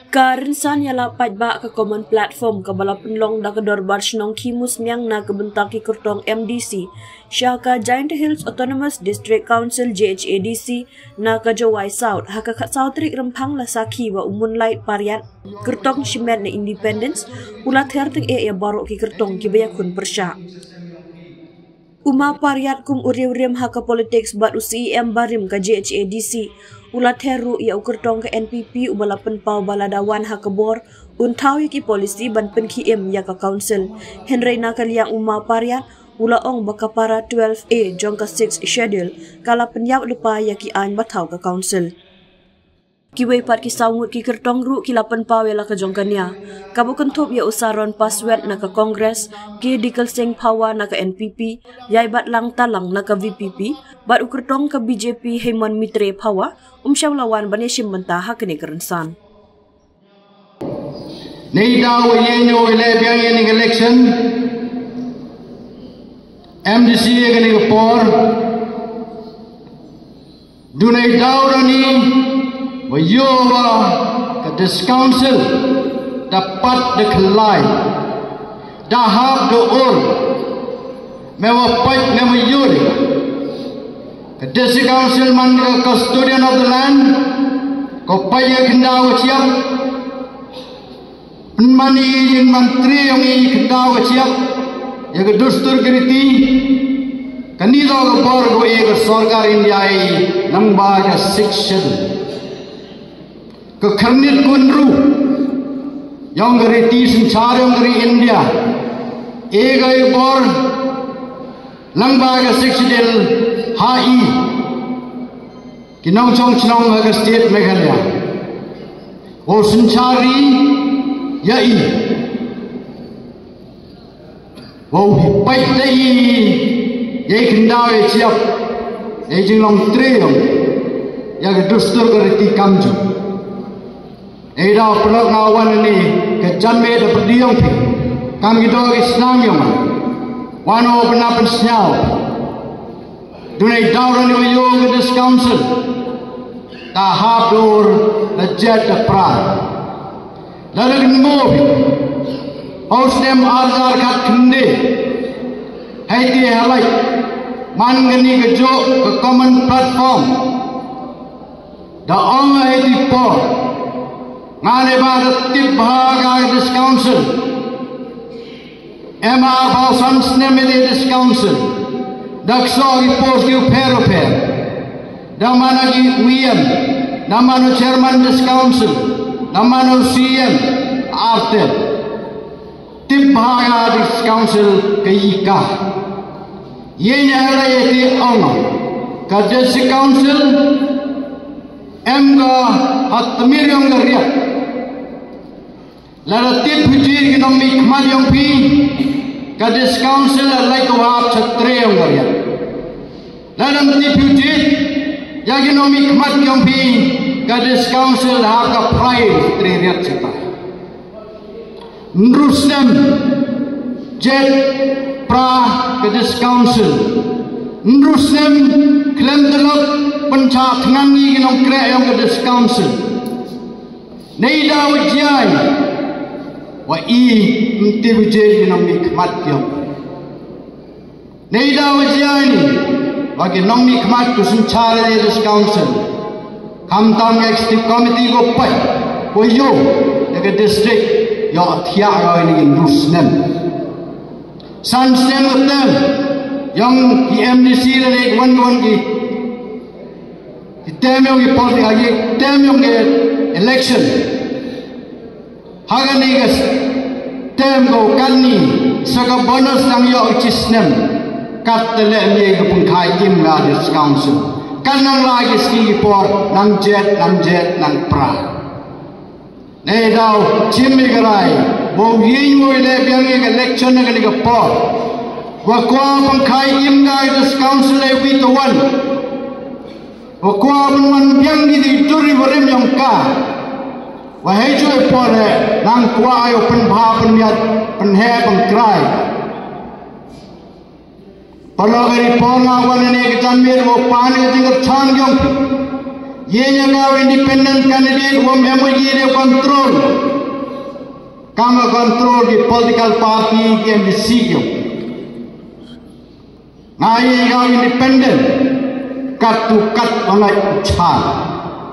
Karinsan yala pajba ke common platform ke bala penlong da ke dorbar senong kimus miang na ke bentaki kertong MDC Syaka Giant Hills Autonomous District Council JHADC na ke Jawai South haka kat Sautrik rempang la saki wa umun light pariat kertong shimet na independence ulat herteng ya barok ki kertong ki bayakun persya Uma pariat kum uriam haka politics bat UCM barim ke JHADC ulat heru ia ukertong ke NPP ubala penpau baladawan hakebor untau ki polisi ban penkiem ya ka council Henry nakaliang uma pariat ulaong bakapara 12A jongka 6 schedule kala penyap lupa ya ki an batau ka council Kiway pat ki saungut ki kertong ru ki lapan pawe la ka jongkanya. Kabu kentop ya usaron paswet na ka Kongres, ki dikal sing pawa na ka NPP, yai bat lang talang na ka VPP, bat ukertong ka BJP Hemon Mitre pawa, syam lawan baneshim mentaha kini kerensan. Nei daw yenyo ile biang yening election, MDC yening por, dunai daw ni Wayowa ke dis council dapat dikelai dahab door mewapai memayuri ke dis council man ke custodian of the land ko paya kendau siap penmani yang menteri yang kendau siap ya ke dustur kriti kanilo ke bor go ke sarkar India namba ya section ke kernit kunru yang dari sencara yang dari India egai bor langbaga seksidel HI kinong chong chnong aga state Meghalaya o sencari yai o hipai dai yai kendau e siap yai jinglong treyong ya ke dustur gerti kamju Eda pelak ngawan ini kejanme da perdiong pi kami do Islam yang wano penapan senyau dunai dauran ni yo ke dis council tahap dur lejet da pra lalu nemo house dem arzar kat kende hai ti halai man gani ke jo ke common platform da ong hai ti por ngane bada tibhaga dis council ema bausan snemede dis council dakso report ki pero damana ki wm damano chairman dis council damano cm arte tibhaga dis council kayika yenya hala yeti onga ka dis council emga hatmir yang ngeriak Laratip hujir kinong mikmal yung pi kadis council alay kawap sa tre yung gariya. Laram tip hujir ya kinong mikmal yung pi kadis council haka prize tre riyak sita. Nrusnem jet pra kadis council. Nrusnem klem dalap pencak ngangi kinong kre yung kadis council. Neida wajay wa mti wajay nang nikmat yom neida wajay ni bagi nang nikmat tu sencara dis council kamtam executive committee go pai ko yo de district yo athia ro ni rusnem sansem utem yang MDC le wan ki temyo ki policy agi temyo ke election Haga nigas temgo kanni saka bonus nang yo chisnem kat tele me ke pungkai kim ga dis council kanang lagi ski por nang jet nang pra nei dau chimmi garai bo yin mo le biang ke election ga ni ga por wa kwa pungkai kim ga dis council le wi to one wa kwa bun biang di turi borem yang ka Wahai cuy pore nang kuah ayo penbah penyat penhe pengkrai. Kalau dari pola wan ini kita mir wo pan itu tinggal canggih Ye ngau independent candidate wong MOG dia control. Kamu control di political party yang disigil. Ngai ngau independent kat tu kat ongai ucap.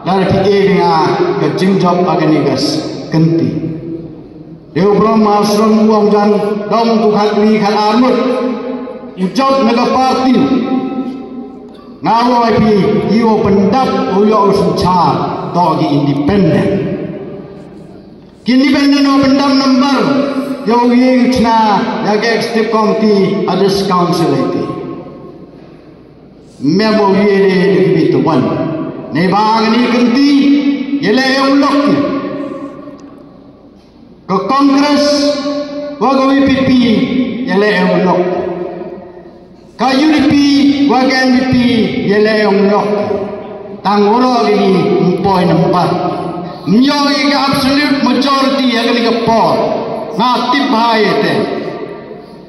Dari fikir ngah ke jingjok agenigas kenti. Dia Brahma asram uang jan dom tu khatli khat armut. Ucap naga party. Ngawai pi iyo pendap uyo usucha dogi independent. Independent o pendap number yo ye chna ya ke executive committee others council ite. Memo ye de bitu wan. Ne bang ni kenti yele ulok. Ko Congress wa go PPP yele ulok. Ka UDP waga MVP yele ulok tang oro ini point number nyogi ka absolute majority agni ka por na tip bhai te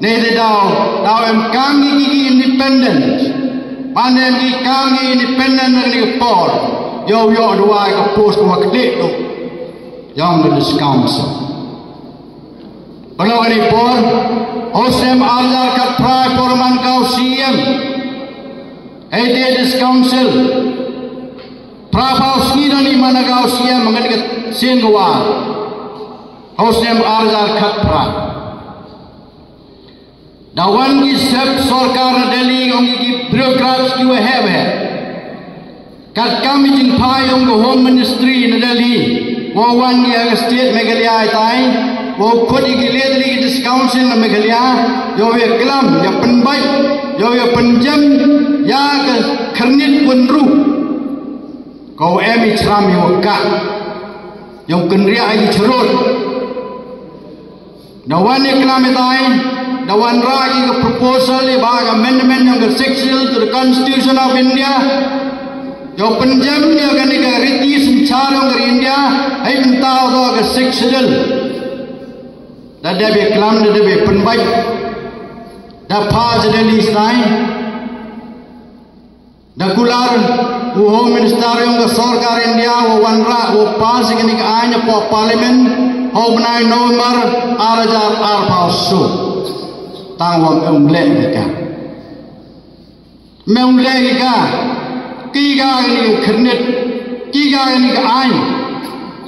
ne de dau em kangi ki independent panen ki kangi independent agni ka por yo dua ka post wa kle do yang the council kalau ini por Hosem Arzar kat prai porman kau CM this council Prabhav Snidani mana kau CM mengenai Sengwa Hosem Arzar kat prai Dawan ki sab sarkar Delhi ongi ki bureaucrats ki have hai kat kami jing phai ong home ministry in Delhi wo wan ki state Meghalaya tai वो खुद की लेदरी की डिस्काउंसिल में गलिया जो ये कलम या पंबाई जो ये पंजम या खरनित पुनरू को एमी छराम यो का यो कन्रिया आई छरोल नवान ये कलम इताई नवान रागी का proposal ये बाग amendment yang ke-6 to the Constitution of India जो पंजम ये गने का रीति संचार yang dari India hai entah to ke-6 dah dia berkelam dah dia penbaik dah pas Delhi lain dah kular home minister yang ke sarkar India wanra pas ini ke aina po parlimen ho benai November arajar arpausu tangwam umle ka memle ka kiga ini kernit kiga ini ke ain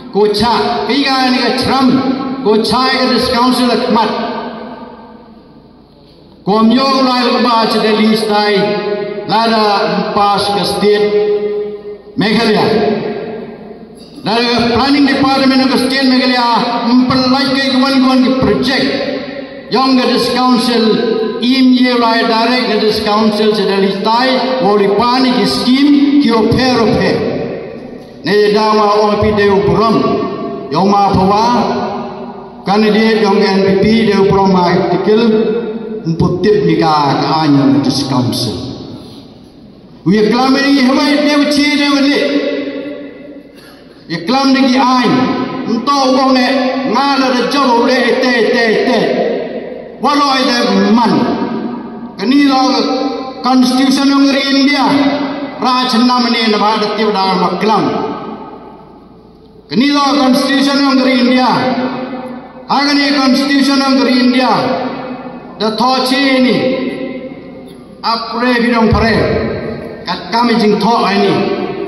kocha kiga ini ke chram को छाए के this council मत को म्योग लाइल के बाद Delhi style Lara पास के स्टेट मेघालय लारा प्लानिंग डिपार्टमेंट के स्टेट मेघालय पर लाइक के वन की प्रोजेक्ट योंग के दिस काउंसिल ये लाइल डायरेक्ट के दिस काउंसिल से दिल्ली स्टाइल वो रिपानी की स्कीम की ओफेर ने दामा ओपी देव पुरम योमा फवा candidate yang NPP dia proma artikel putip nikah ke anya di council. We claim ini hawai dia uci dia beli. Ye claim ni ain entau wong ne ngala de jauh le te. Walau ide man. Kini lo constitution yang dari India raj nam ni nabad tiap dalam maklam. Kini lo constitution yang dari India Agani constitution of India, the Thochi ni, apre bidong pare, kat kami jing tho ini,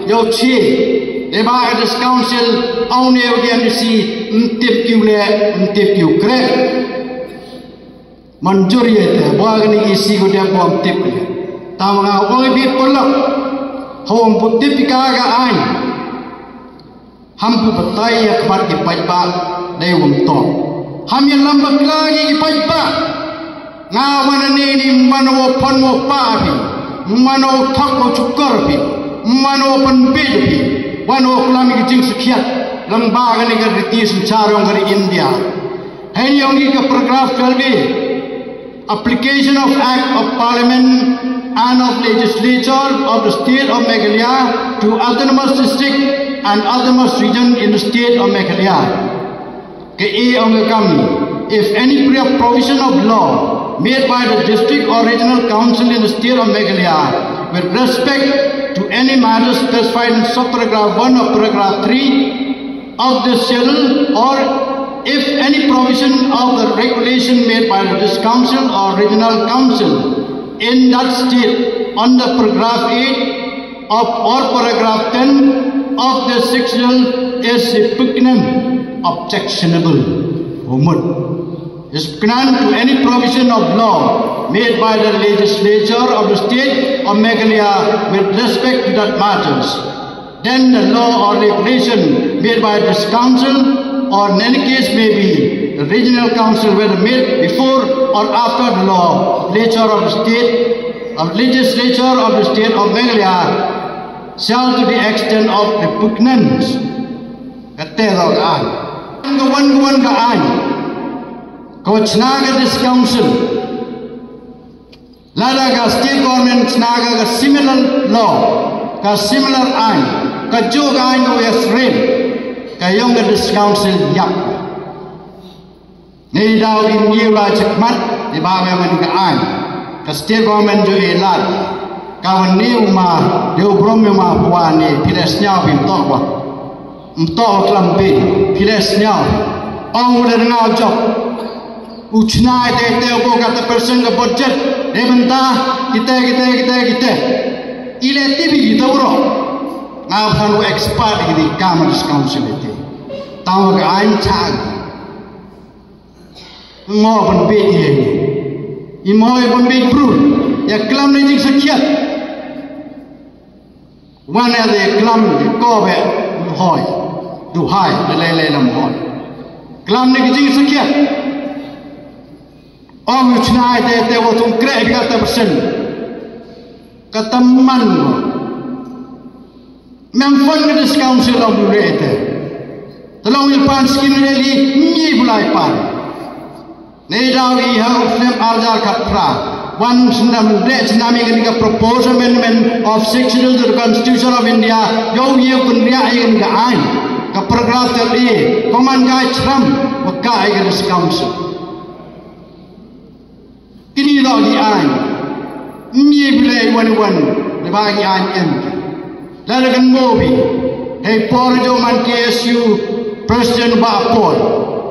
yo chi, deba this council, aune udian si, ntip kiu kre, manjuri ete, bagani isi ko dia buam tip le, tawanga oi bit polak, hom putip kaga ain, hampu betai ya kebat di pajba, dewum to. Ham yang lambat lagi ki pajpa ngawan ni mano panwo papi mano thakko chukar pi mano panbid pi wano klami ki jing sukiat lamba gani ka riti suncharong dari India hen yongi ka paragraph 12 application of act of parliament and of legislature of the state of Meghalaya to autonomous district and autonomous region in the state of Meghalaya if any provision of law made by the district or regional council in the state of Meghalaya with respect to any matter specified in subparagraph 1 of paragraph 3 of this schedule, or if any provision of the regulation made by this council or regional council in that state under paragraph 8 of or paragraph 10 of this schedule is repugnant, objectionable, is repugnant to any provision of law made by the legislature of the state of Meghalaya with respect to that matters, then the law or regulation made by this council, or in any case may be the regional council, whether made before or after the law, legislature of the state of Meghalaya, shall to the extent of repugnance. Coach Naga this council, Lada state government Naga similar law, similar ain, jog ain o yasrin, younger this council yap. Nei daw in niwa chakmat, di bawe man ka ain, state government jo elad, kawan niu ma, deu brom ma puane, piles nyau pin tokwa, klampi, piles nyau, udah ngau job. Uchna ite ko kata person ka budget rebenta kita ile tibi kita uro ngau hanu expert di Commerce Council ite tahu ka ain chag ngo ban be ile imoy ban be proof ya klam ni jing sakiat wana de klam ko be hoy du hai le lam hoy klam ni jing sakiat Om uchna ite watung krek kata persen keteman memfon ke this council of ite tolong ilpan skin reli ni bulai pan nei dawi ha usem arjar khatra one tsunami ke proposed amendment of section of the Constitution of India yo ye kunria in ga ain ka paragraph tadi koman ga chram waka ke this council kini dah di ain, ni boleh wan di bagi ain em. Lalu kan mobi, hey Porjo man KSU President Bapol,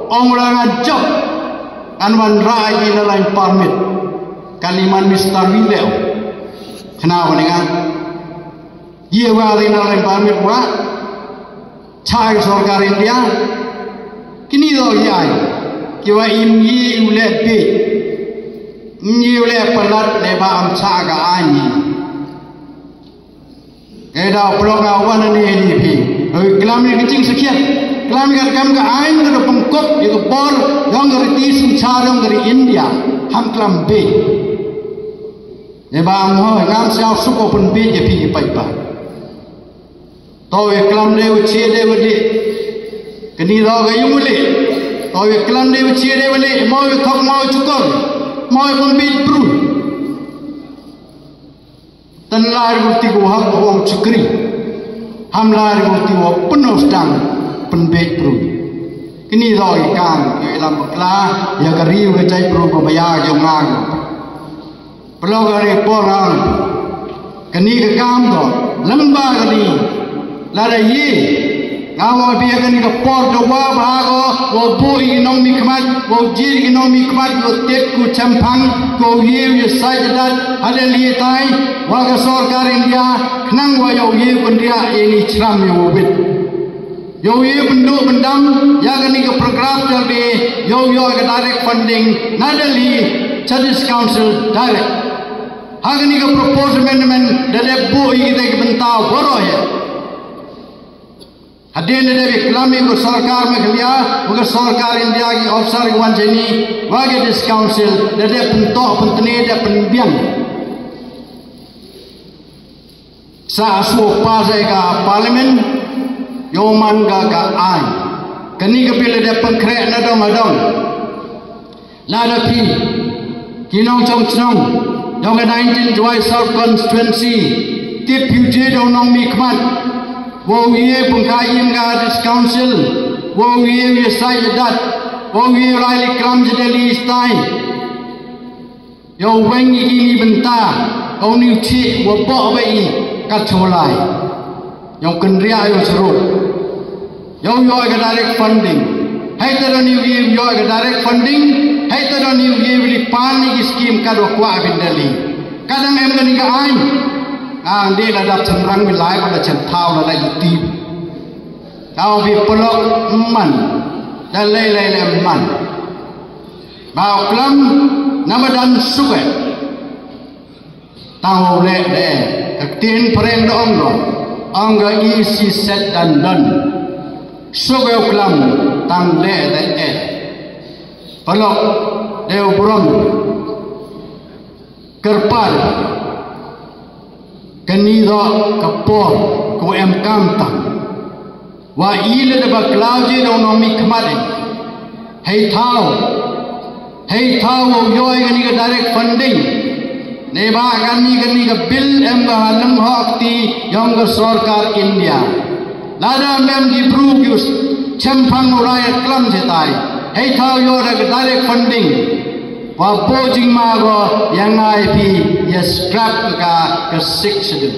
orang job, anwan rai di dalam permit, kaliman Mister Wileo, kenapa ni kan? Ia wali dalam permit pula, cai sorkar India, kini dah di ain, kiwa imyi uleh be. Nhiều lẽ pelat leba amsa ga ani. Eda pelonga wana ni pi. Kelam ni kecing sekian. Kelam ni kam ga ain ga pengkop di bor yang dari tisun charong dari India. Ham kelam be. Leba amho ngam siau suko pun be je pi pai pa. Toy kelam le uci le wadi. Kini ro ga yumule. Toy kelam le uci le wadi mau thok mau cukor. Mau pun bej bru, tan lari bukti ko hak wong cukri, ham lari bukti ko penuh sedang pen bej bru. Kini dah ikan, dalam bekla, ya kari wajai bru berbayar jom ngang. Perlu kari porang, kini ke kam do, lembah kini, lada ye. Ngawa biar kan ke por doa bahago, wo bui nong mikmat, wo jir nong mikmat, wo tek ku campang, wo yew ye sajadat, ada liatai, waga sorkar India, kenang wa yo yew India ini ceram yo wit. Yo yew benduk bendam, ya kan ke program jadi, yo ke direct funding, nadali Churches Council direct. Hagan ke proposed amendment, dari bui kita ke bentau boroh ya. Hadir dari kelami ko sarkar Meghalaya, bukan sarkar India ki officer ki wanjani, wagi this council dari pentok penteni dari penbiang. Sa asu pasai ka parlimen, yoman ga ai. Kani ke bila dari pengkrek nadong adong. Lada pi, kinong chong chong, dong 19 Joy South constituency, tip UJ dong nong mikmat. Wo ye pengkain ga this council, wo ye sajadat, wo ye rally kram jadi istai. Yo wengi ini bentar, kau ni cik wo bok bayi. kat cholai yang kenria yo seru yo ke direct funding hai tara ni yo ke direct funding hai tara ni di pani ki scheme ka do kwa bindali kadang em kan ka ai dia ladap cenderang wilai pada centau la dai ti kau bi pelok man dan lele man bau kelam nama dan suke tahu le ketin pereng do angga isi set dan suke kelam tang le pelok deu buron kerpal kenido kapor ko em kamtang wa ile de baklauje do no mi kmade hei thao yoi gani ka direct funding ne ba gani ka bill em ga halam hakti yong ga sarkar India lada mem di proof chempang urai klam jetai hei thao yo da direct funding wa pojing ma go yang ai pi ya scrap ka 6 schedule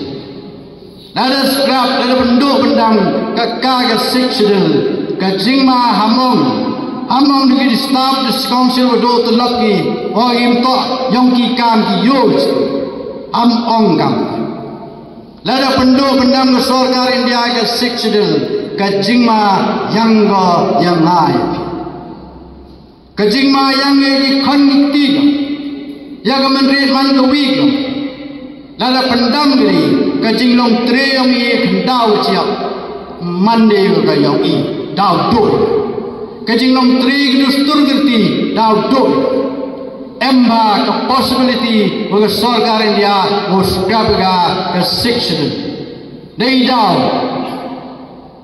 lada scrap lada bendu bendang ka 6 schedule ka jingma hamong di staff di council do telaki o im to yong ki kam ki yus am ongam lada bendu bendang sarkar India ka 6 schedule ka jingma yang go yang ai kajing ma yang di kon tiga ya ga menteri man go wi lala pendam gri kajing long tre yang i khandau chia man de ga yau i dau do kajing long tre gi stur girti dau do emba ka possibility wa sarkar India wo scrap ga ka 6 dei dau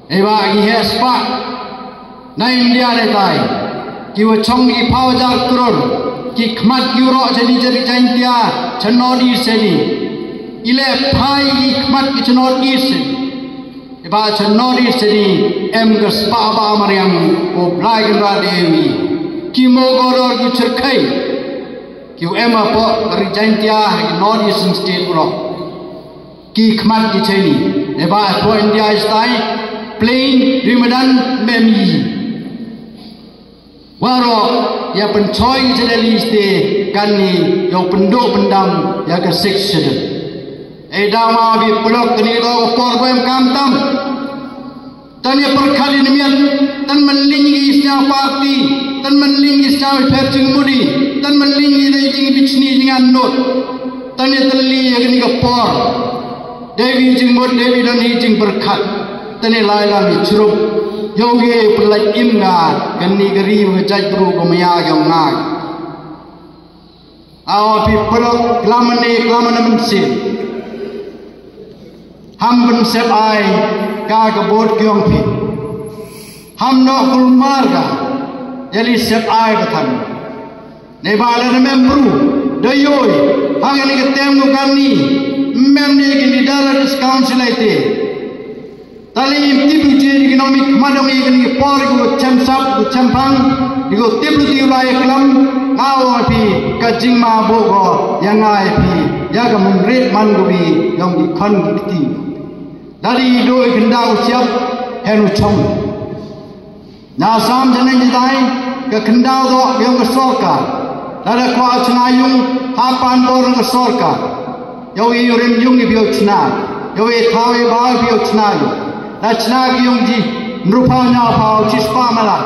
eba gi hespa na India le tai ki wo chong ki phawjar kuror ki khmat ki ro jani jari jantia chanodi seni ile phai ki khmat ki chanodi seni eba chanodi seni em ga spa ba mariam ko blai ga dewi ki mo goror ki cherkai ki em apo ri jantia ki nodi sen state ro ki khmat ki cheni eba ko India style plain rimadan memi waro ya pencoy jadi liste kani yang penduk pendam ya ke section dama bi pelok kini do por ko em kamtam tani perkali nemian tan menlingi isnya parti tan menlingi isnya percing mudi tan menlingi dei bichni dengan not tani telli ya kini ke por dewi jing mod dewi dan jing berkat tani laila ni curup yoge pelaj imna kani gari wajaj bru komaya yang ngai aw pi pelok klamane mensin ham ben sep ai ka kabot kyong pi ham no kulmarga jadi sep ai kathan ne bala ne membru doyoi hangani ketem kani memne ki dala council aite talim tipu jeri economic madong ini por go chamsap go champang digo tipu tiulai kelam ngau pi kajing ma bogo yang ai pi ya ga menret man go bi yang di kon ti dari do kendau siap henu chong na sam jane ni dai ke kendau do yang ke sorka dara ko achnayung hapan bor ke sorka yo yurim yung ni bio chna yo thawe ba bio chna Rachna yung ji nrupau nya pau chispa mala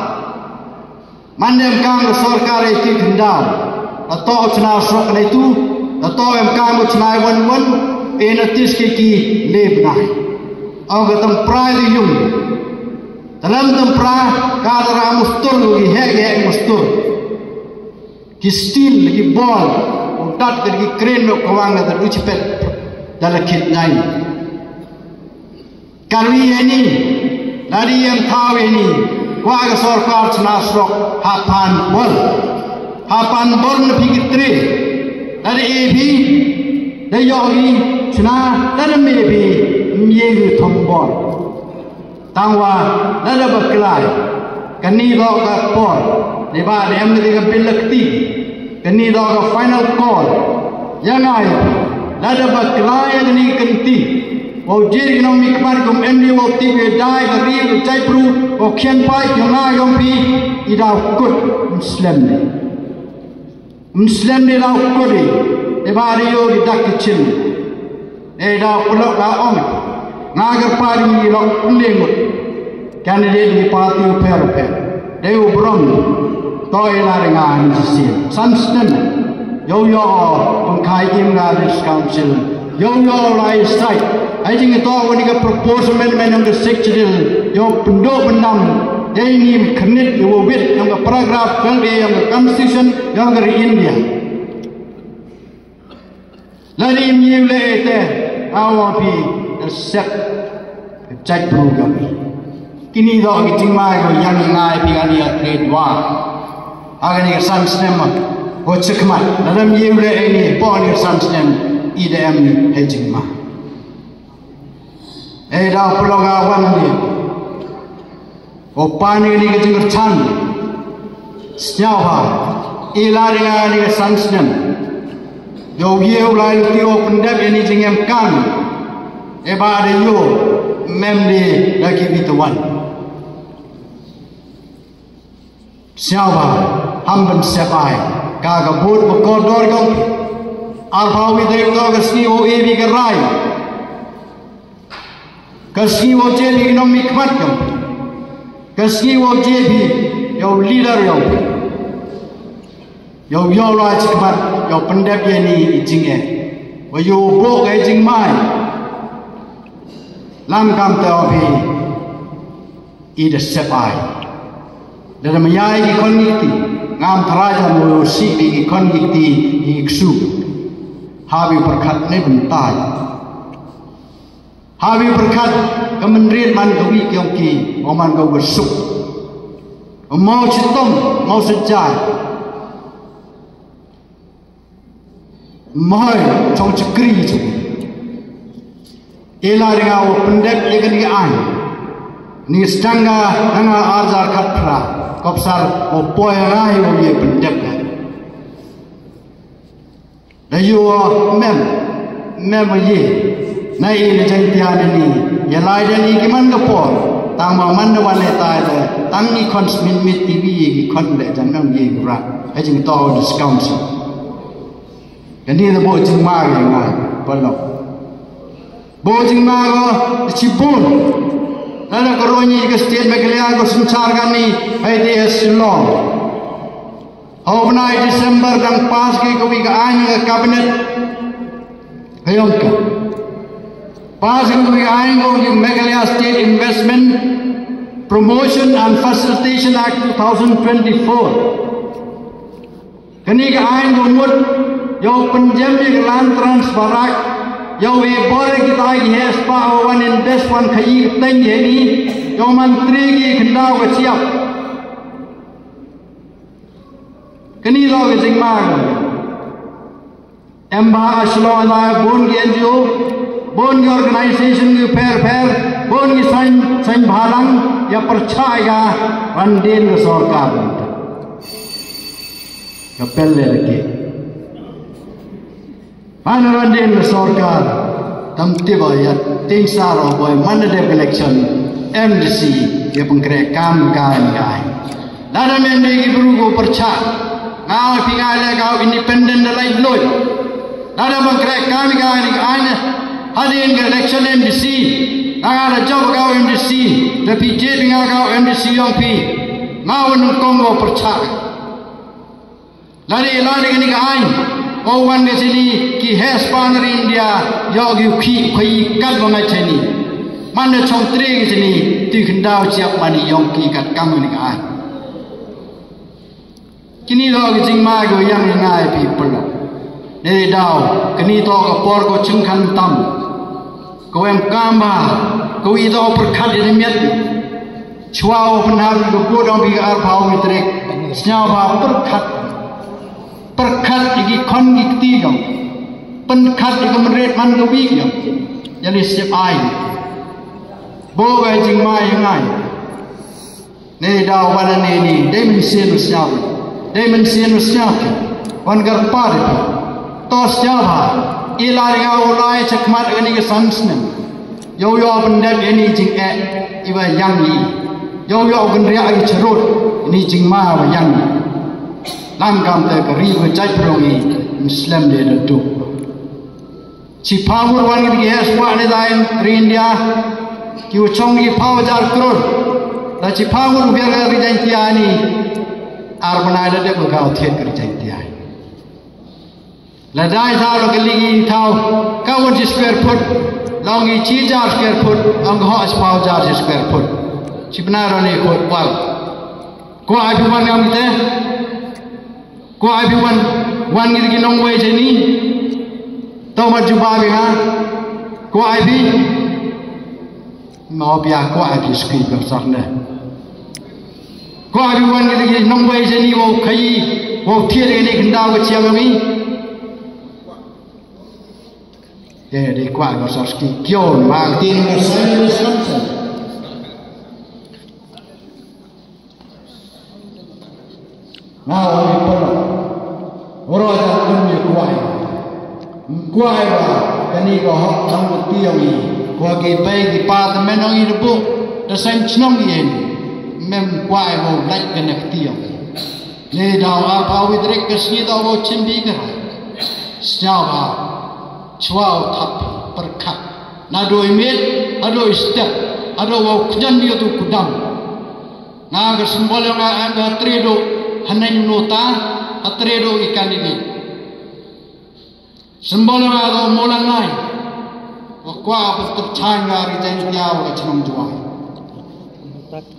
mandem kang sarkar iti kendau ato chna sok na itu ato em kang chna wan enatis ki leb nai au gatam prai yung dalam tempra kadara mustur gi he mustur ki steel ki ball utat ki crane no kawang na du chipet dalakit nai Kalwi ini dari yang tahu ini warga sarkar cina srok hapan bol lebih kitri dari ebi dari yogi cina dari mebi miegu tombol tangwa dari berkelai kini do ke por leba dem dari bilakti kini do ke final call yang ai dari berkelai ini kenti wo jir ginong mikmat kum endi wo tibe dai ga ri ga chai pru wo khen pai yonga yompi ida kut Muslim ni lau kuri ebari yo ida kicil eda pulak la om ngagar pari ni lau lengut candidate ni parti uper deu bron toy la rengan sisi samstem yo pengkai imra this council yo lai site ai jing to woni ga proposal men ng secretary yo pendok benam ini khnit yo wit yang paragraph yang yang constitution yang dari India lari miule te awapi set chat program kini do kiting mai go yang ngai pi ani trade wa agani san stem ho chekmat dalam miule ini pon san stem idm hejing ma da puloga wan ni opani ni ke jingr chan snyawa ilaria ni sansnem yo yeu lai ti open dab ni jingem kan eba de yo memdi lagi bituan snyawa hamban sepai ka ga bot ko dor gong arbawi de to gasni o ebi garai kasni o jeli economic matkem kasni wo jebi yo leader yo la chikmat yo pendap ye ni jinge wo yo bo ge jing mai lam kam ta obi I de sepai dalam mayai ki koniti ngam tharaja mo si ki koniti iksu habi perkat ne bentai habi perkat kementerian man kawi kyongki oman kau bersuk mau citom mau sejai mau cong cekri tu ela dengan pendek yang ni an ni stanga dengan arzar katra kopsar opoy rai wo ye pendek dayu mem ye nai le jang tian ni ya lai dan ni kiman ka por tang ma man da wan le tai le tang ni kon mit tv ki kon le jang nang ye ra ai jing to discount kan ni da bo jing ma ge ngai pa lo bo jing ma go chi pun na ko ro ni ke state me ke le go sanchar kan ni ai de silong overnight December dang pas ke ko wi ka an cabinet ayong ka passing the Meghalaya State Investment Promotion and Facilitation Act 2024. Kini ke ain gumut yo penjem di land transfer act yo we bore kita ki hes pa one invest one khai teng ye ni yo mantri ki khandau ka siap kini lo ke jing ma emba aslo da bon ge NGO bon की organization की फेर bon की साइन भाlang या percaya bandin ke सरकार ya pelle lagi mana bandin ke सरकार tamti ya ting saro boy mana de election MDC ya penggerak kam kai lada membe ki berugo percaya ngau pingale kau independent dalai loy lada penggerak kam kai ni aina Hadin ke election MDC, ada job kau MDC, tapi jadi ngau MDC yang pi, ngau nungkong kau percaya. Lari ni kain, kawan ke sini ki Hispan India, yogi ki kui kat bangai sini, mana cong tri ke sini, tu kendau siap mani yang ki kat kamu ni kain. Kini lo ke jing mai go yang ngai pi perlu, ni dau, kini to ke por ko cengkan tam. Kau yang kamba, kau itu perkat di miat, cuau penari kau bodong biar bau mitrek, senyawa perkat iki kon ikti kau, perkat iki menret man kau biar, jadi siap air, bogai jing mai ngai, ni dah wana ni, dimensi senyawa, wan garpar, tos senyawa. Ilar ngau lai cekmat ini ke sansnem yo benda ini jing iba yang ni yo benda ini cerut ini jing ma yang ni langkam te kari berjai perongi Muslim dia letup si power wan ni es wa ni dain India ki uchong ki power jar kror da si power biar ri tiani arbana de ko ka thiet kar jai tiani la dai thao lo keligi thao ka won square foot long i chi jar square foot ang ho power jar square foot si benar ni ko wal ko ai wan ngam te ko ai wan ngi ki long way jeni tau ma juba bi ha ko ai bi ma bia ko ai bi skri ka sak ne ko ai wan ngi ki long way jeni wo khai wo thiet ni khnda ko chiam mi ye de kwa ko sak ski kyo ma tin ka sai ni samson now we put ora ja kun ni kuai ba kani ko hok sang ti yi ko ke bai ki pa ta men ngi de bu ta san chnong yen mem kuai bo lai ke nak ti ne da a pa wi drek ke si da bo chin bi ka snya ba chwa thap par kha na do imit ado step ado wo kjan dia tu kudam na ga simbol nga anga tredo hanan nota atredo ikan ini simbol nga go molang nai kwa betul changa ri jan dia wa chnong jua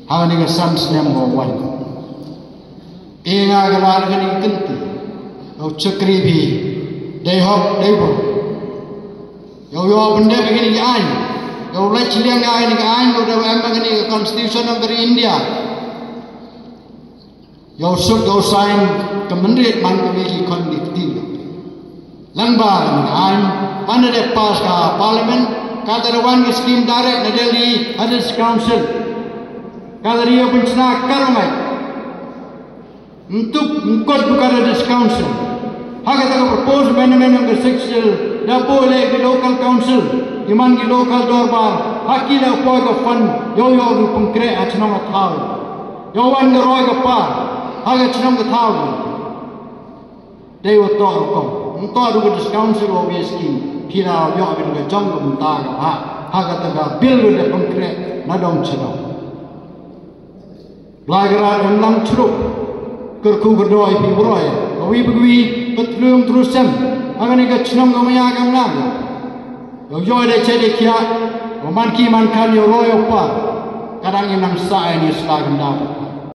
ha ni ga sams number 1 inga ga lar ga ni kinti au chakri bhi dei hok dei bo yo benda begini ai yo lai chiliang ai ni ai lo da am begini constitution of India yo suk yo sign kemenrit man ke bagi konditi langba an mana de pass ka parliament kada wan ki scheme direct na Delhi Hadis Council kada rio penchna karmai untuk ngkot bukan Hadis Council haga ta propose amendment of the sexual da pole ke local council iman ki local dorbar hakila ko ka fund yo ru pungkre achna ma thau yo wan ga roi ka pa haga chnam ka thau dei wo to ko to ru ko council obvious scheme phira yo bin ga jong ko ta ga haga ta ga bill ru de pungkre na dom chno lagara lam chru kerku berdoi pi broi wi bgwi betlung terusam agani ka chnam ga maya ga na yo de chede kia man ki man kan yo royo pa kadang inang sa ni slag ndam